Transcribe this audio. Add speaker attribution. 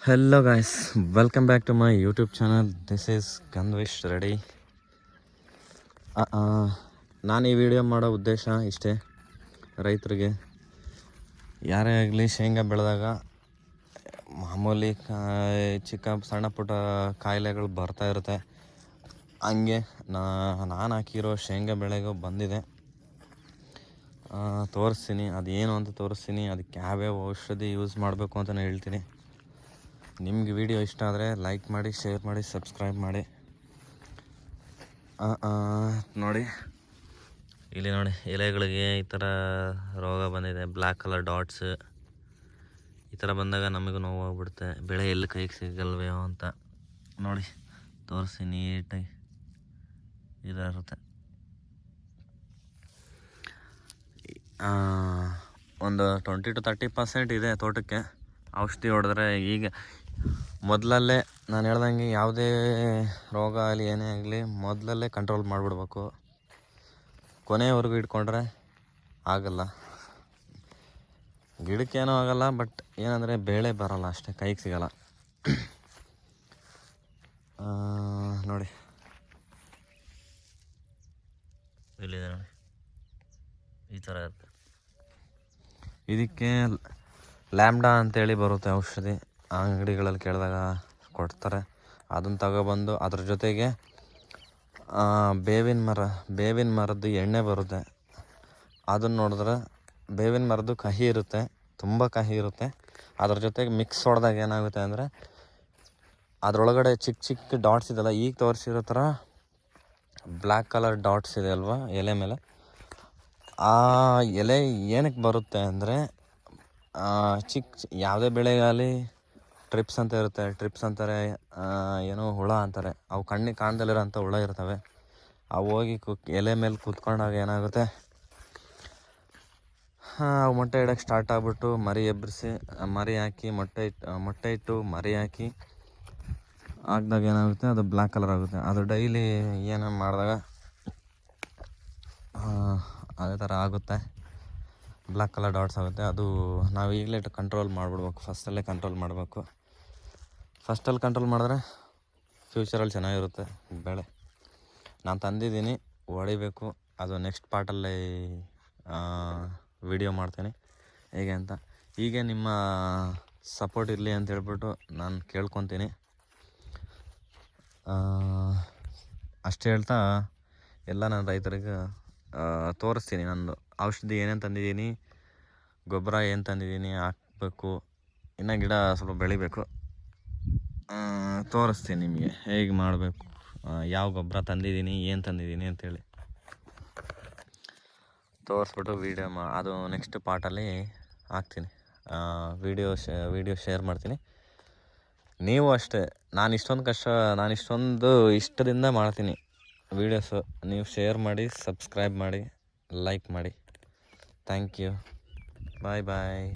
Speaker 1: Hello guys, welcome back to my YouTube channel. This is Gandvish Reddy. ನಾನು ಈ video ಮಾಡೋ ಉದ್ದೇಶ ಇಷ್ಟೇ. ರೈತರಿಗೆ ಯಾರೇ ಆಗಲಿ ಶೇಂಗಾ ಬೆಳೆದಾಗ ಮಾಮೂಲಿ ಚಿಕ್ಕ ಸಣ್ಣ ಪುಟ್ಟ ಕಾಯಿಲೆಗಳು ಬರ್ತಾ ಇರುತ್ತೆ. ಹಂಗೆ ನಾನು ಹಾಕಿರೋ ಶೇಂಗಾ ಬೆಳೆಗೂ ಬಂದಿದೆ. ತೋರಿಸ್ತೀನಿ, ಅದೇನು ಅಂತ ತೋರಿಸ್ತೀನಿ. ಅದಕ್ಕೆ ಯಾವ್ಯಾವ ಔಷಧಿ ಯೂಸ್ ಮಾಡಬೇಕು ಅಂತಲೇ ಹೇಳ್ತೀನಿ. ನಿಮ್ಗೆ ವಿಡಿಯೋ ಇಷ್ಟ ಆದರೆ ಲೈಕ್ ಮಾಡಿ, ಶೇರ್ ಮಾಡಿ, ಸಬ್ಸ್ಕ್ರೈಬ್ ಮಾಡಿ. ನೋಡಿ ಇಲ್ಲಿ ನೋಡಿ, ಎಲೆಗಳಿಗೆ ಈ ಥರ ರೋಗ ಬಂದಿದೆ, ಬ್ಲ್ಯಾಕ್ ಕಲರ್ ಡಾಟ್ಸ್. ಈ ಥರ ಬಂದಾಗ ನಮಗೂ ನೋವಾಗ್ಬಿಡುತ್ತೆ, ಬೆಳೆ ಎಲ್ಲಿ ಕೈಗೆ ಸಿಗಲ್ವೋ ಅಂತ. ನೋಡಿ ತೋರಿಸಿ ನೀಟಾಗಿ ಇದಿರುತ್ತೆ. ಒಂದು 20-30% ಇದೆ ತೋಟಕ್ಕೆ. ಔಷಧಿ ಹೊಡೆದ್ರೆ ಈಗ ಮೊದಲಲ್ಲೇ ನಾನು ಹೇಳ್ದಂಗೆ ಯಾವುದೇ ರೋಗ ಆಗಲಿ ಏನೇ ಆಗಲಿ ಮೊದಲಲ್ಲೇ ಕಂಟ್ರೋಲ್ ಮಾಡಿಬಿಡ್ಬೇಕು. ಕೊನೆಯವರೆಗೂ ಇಟ್ಕೊಂಡ್ರೆ ಆಗಲ್ಲ. ಗಿಡಕ್ಕೇನೂ ಆಗಲ್ಲ, ಬಟ್ ಏನಂದರೆ ಬೆಳೆ ಬರೋಲ್ಲ ಅಷ್ಟೇ, ಕೈಗೆ ಸಿಗಲ್ಲ. ನೋಡಿ ಇಲ್ಲಿದೆ ನೋಡಿ, ಈ ಥರ ಇರುತ್ತೆ. ಇದಕ್ಕೆ ಲ್ಯಾಂಬ್ಡಾ ಅಂತೇಳಿ ಬರುತ್ತೆ ಔಷಧಿ, ಅಂಗಡಿಗಳಲ್ಲಿ ಕೇಳಿದಾಗ ಕೊಡ್ತಾರೆ. ಅದನ್ನು ತಗೊಬಂದು ಅದ್ರ ಜೊತೆಗೆ ಬೇವಿನ ಮರದ್ದು ಎಣ್ಣೆ ಬರುತ್ತೆ. ಅದನ್ನು ನೋಡಿದ್ರೆ ಬೇವಿನ ಮರದ್ದು ಕಹಿ ಇರುತ್ತೆ, ತುಂಬ ಕಹಿ ಇರುತ್ತೆ. ಅದ್ರ ಜೊತೆಗೆ ಮಿಕ್ಸ್ ಹೊಡೆದಾಗ ಏನಾಗುತ್ತೆ ಅಂದರೆ ಅದರೊಳಗಡೆ ಚಿಕ್ಕ ಚಿಕ್ಕ ಡಾಟ್ಸ್ ಇದೆಯಲ್ಲ, ಈಗ ತೋರಿಸಿರೋ ಥರ ಬ್ಲ್ಯಾಕ್ ಕಲರ್ ಡಾಟ್ಸ್ ಇದೆ ಅಲ್ವಾ ಎಲೆ ಮೇಲೆ, ಆ ಎಲೆ ಏನಕ್ಕೆ ಬರುತ್ತೆ ಅಂದರೆ ಯಾವುದೇ ಬೆಳೆಗಾಗಲಿ ಟ್ರಿಪ್ಸ್ ಅಂತ ಇರುತ್ತೆ. ಟ್ರಿಪ್ಸ್ ಅಂತಾರೆ, ಏನೋ ಹುಳ ಅಂತಾರೆ. ಅವು ಕಣ್ಣಿಗೆ ಕಾಣ್ದಲ್ಲಿರೋಂಥ ಹುಳ ಇರ್ತವೆ. ಅವು ಹೋಗಿ ಎಲೆ ಮೇಲೆ ಕೂತ್ಕೊಂಡಾಗ ಏನಾಗುತ್ತೆ, ಅವು ಮೊಟ್ಟೆ ಇಡೋಕ್ಕೆ ಸ್ಟಾರ್ಟ್ ಆಗಿಬಿಟ್ಟು ಮರಿ ಎಬ್ಬರಿಸಿ ಮರಿ ಹಾಕಿ ಮೊಟ್ಟೆ ಇಟ್ಟು ಮರಿ ಹಾಕಿ ಹಾಕಿದಾಗ ಏನಾಗುತ್ತೆ, ಅದು ಬ್ಲ್ಯಾಕ್ ಕಲರ್ ಆಗುತ್ತೆ. ಅದು ಡೈಲಿ ಏನೋ ಮಾಡಿದಾಗ ಅದೇ ಥರ ಆಗುತ್ತೆ, ಬ್ಲ್ಯಾಕ್ ಕಲರ್ ಡಾಟ್ಸ್ ಆಗುತ್ತೆ. ಅದು ನಾವು ಈಗಲೇ ಕಂಟ್ರೋಲ್ ಮಾಡಿಬಿಡ್ಬೇಕು, ಫಸ್ಟಲ್ಲೇ ಕಂಟ್ರೋಲ್ ಮಾಡಬೇಕು. ಫಸ್ಟಲ್ಲಿ ಕಂಟ್ರೋಲ್ ಮಾಡಿದ್ರೆ ಫ್ಯೂಚರಲ್ಲಿ ಚೆನ್ನಾಗಿರುತ್ತೆ ಬೆಳೆ. ನಾನು ತಂದಿದ್ದೀನಿ, ಹೊಡಿಬೇಕು. ಅದು ನೆಕ್ಸ್ಟ್ ಪಾರ್ಟಲ್ಲಿ ವಿಡಿಯೋ ಮಾಡ್ತೀನಿ ಹೇಗೆ ಅಂತ. ಹೀಗೆ ನಿಮ್ಮ ಸಪೋರ್ಟ್ ಇರಲಿ ಅಂತ ಹೇಳ್ಬಿಟ್ಟು ನಾನು ಕೇಳ್ಕೊತೀನಿ. ಅಷ್ಟೇ ಹೇಳ್ತಾ ಎಲ್ಲ ನಾನು ರೈತರಿಗೆ ತೋರಿಸ್ತೀನಿ ನಂದು ಔಷಧಿ ಏನೇನು ತಂದಿದ್ದೀನಿ, ಗೊಬ್ಬರ ಏನು ತಂದಿದ್ದೀನಿ, ಹಾಕಬೇಕು. ಇನ್ನು ಗಿಡ ಸ್ವಲ್ಪ ಬೆಳಿಬೇಕು, ತೋರಿಸ್ತೀನಿ ನಿಮಗೆ ಹೇಗೆ ಮಾಡಬೇಕು, ಯಾವ ಗೊಬ್ಬರ ತಂದಿದ್ದೀನಿ, ಏನು ತಂದಿದ್ದೀನಿ ಅಂತೇಳಿ ತೋರಿಸ್ಬಿಟ್ಟು ಅದು ನೆಕ್ಸ್ಟ್ ಪಾರ್ಟಲ್ಲಿ ಹಾಕ್ತೀನಿ. ವಿಡಿಯೋ ಶೇರ್ ಮಾಡ್ತೀನಿ. ನೀವು ಅಷ್ಟೇ, ನಾನು ಇಷ್ಟೊಂದು ಇಷ್ಟದಿಂದ ಮಾಡ್ತೀನಿ ವೀಡಿಯೋಸು. ನೀವು ಶೇರ್ ಮಾಡಿ, ಸಬ್ಸ್ಕ್ರೈಬ್ ಮಾಡಿ, ಲೈಕ್ ಮಾಡಿ. Thank you. Bye bye.